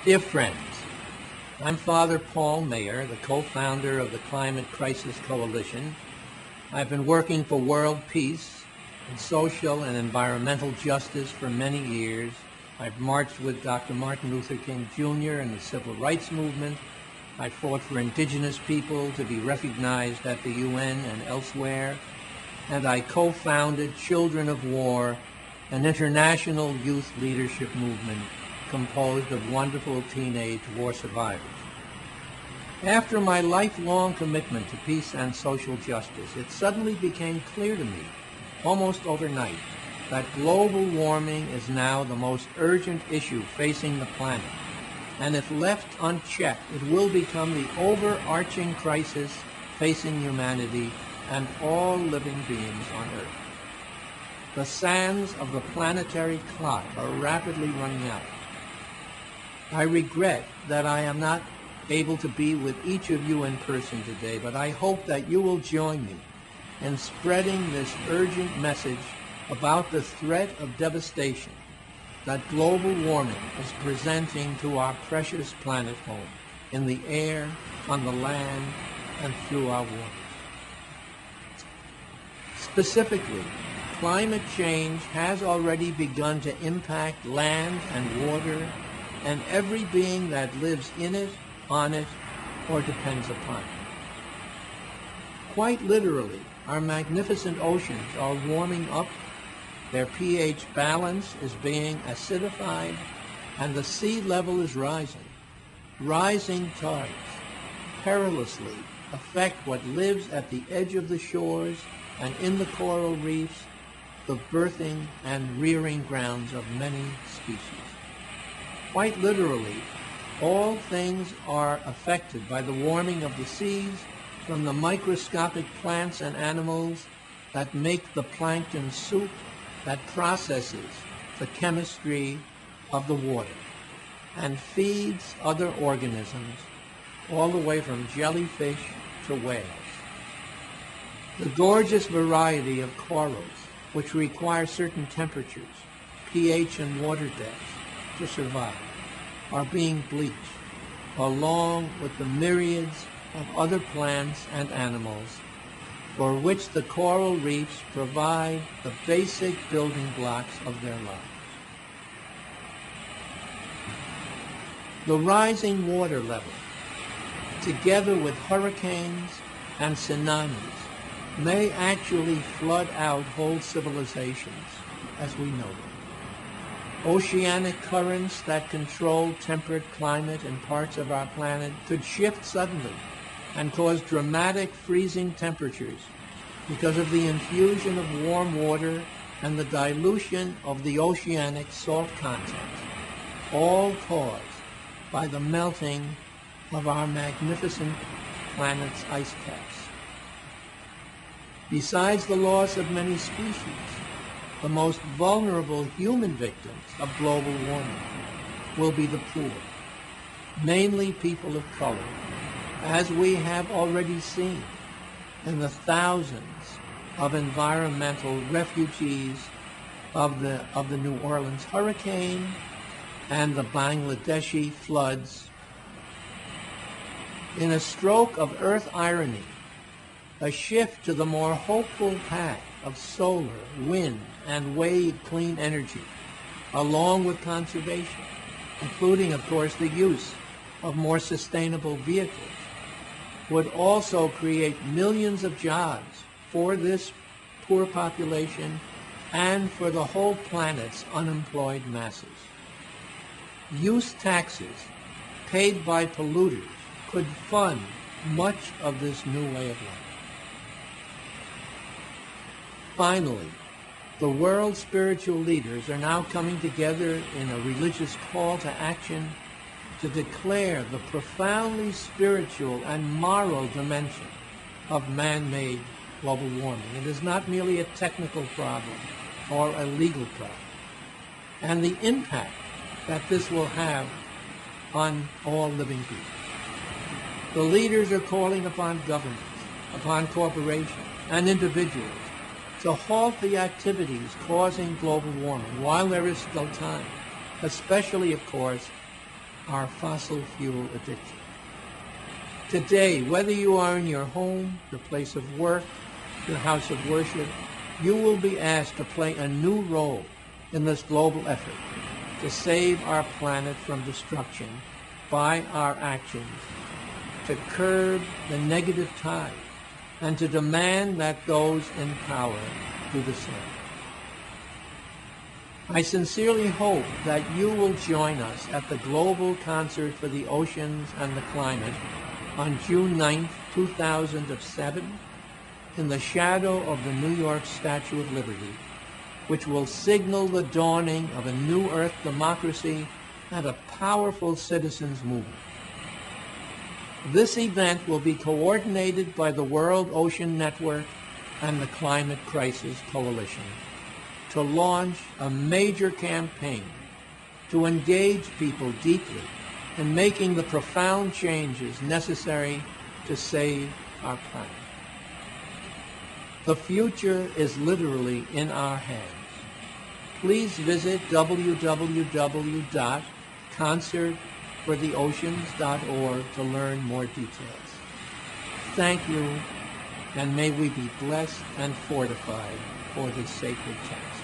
Dear friends, I'm Father Paul Mayer, the co-founder of the Climate Crisis Coalition. I've been working for world peace and social and environmental justice for many years. I've marched with Dr. Martin Luther King Jr. in the civil rights movement. I fought for indigenous people to be recognized at the UN and elsewhere. And I co-founded Children of War, an international youth leadership movement composed of wonderful teenage war survivors. After my lifelong commitment to peace and social justice, it suddenly became clear to me, almost overnight, that global warming is now the most urgent issue facing the planet. And if left unchecked, it will become the overarching crisis facing humanity and all living beings on Earth. The sands of the planetary clock are rapidly running out. I regret that I am not able to be with each of you in person today, but I hope that you will join me in spreading this urgent message about the threat of devastation that global warming is presenting to our precious planet home, in the air, on the land, and through our waters. Specifically, climate change has already begun to impact land and water and every being that lives in it, on it, or depends upon it. Quite literally, our magnificent oceans are warming up, their pH balance is being acidified, and the sea level is rising. Rising tides perilously affect what lives at the edge of the shores and in the coral reefs, the birthing and rearing grounds of many species. Quite literally, all things are affected by the warming of the seas, from the microscopic plants and animals that make the plankton soup that processes the chemistry of the water and feeds other organisms, all the way from jellyfish to whales. The gorgeous variety of corals, which require certain temperatures, pH and water depths, to survive, are being bleached, along with the myriads of other plants and animals for which the coral reefs provide the basic building blocks of their lives. The rising water level, together with hurricanes and tsunamis, may actually flood out whole civilizations as we know them. Oceanic currents that control temperate climate in parts of our planet could shift suddenly and cause dramatic freezing temperatures because of the infusion of warm water and the dilution of the oceanic salt content, all caused by the melting of our magnificent planet's ice caps. Besides the loss of many species, the most vulnerable human victims of global warming will be the poor, mainly people of color, as we have already seen in the thousands of environmental refugees of the New Orleans hurricane and the Bangladeshi floods. In a stroke of earth irony, a shift to the more hopeful path of solar, wind, and wave clean energy, along with conservation, including, of course, the use of more sustainable vehicles, would also create millions of jobs for this poor population and for the whole planet's unemployed masses. Use taxes paid by polluters could fund much of this new way of life. Finally, the world's spiritual leaders are now coming together in a religious call to action to declare the profoundly spiritual and moral dimension of man-made global warming. It is not merely a technical problem or a legal problem, and the impact that this will have on all living beings. The leaders are calling upon governments, upon corporations, and individuals to halt the activities causing global warming while there is still time, especially, of course, our fossil fuel addiction. Today, whether you are in your home, your place of work, your house of worship, you will be asked to play a new role in this global effort to save our planet from destruction by our actions, to curb the negative tide, and to demand that those in power do the same. I sincerely hope that you will join us at the Global Concert for the Oceans and the Climate on June 9, 2007, in the shadow of the New York Statue of Liberty, which will signal the dawning of a new Earth democracy and a powerful citizens' movement. This event will be coordinated by the World Ocean Network and the Climate Crisis Coalition to launch a major campaign to engage people deeply in making the profound changes necessary to save our planet. The future is literally in our hands. Please visit www.concertfortheoceans.org to learn more details. Thank you, and may we be blessed and fortified for this sacred task.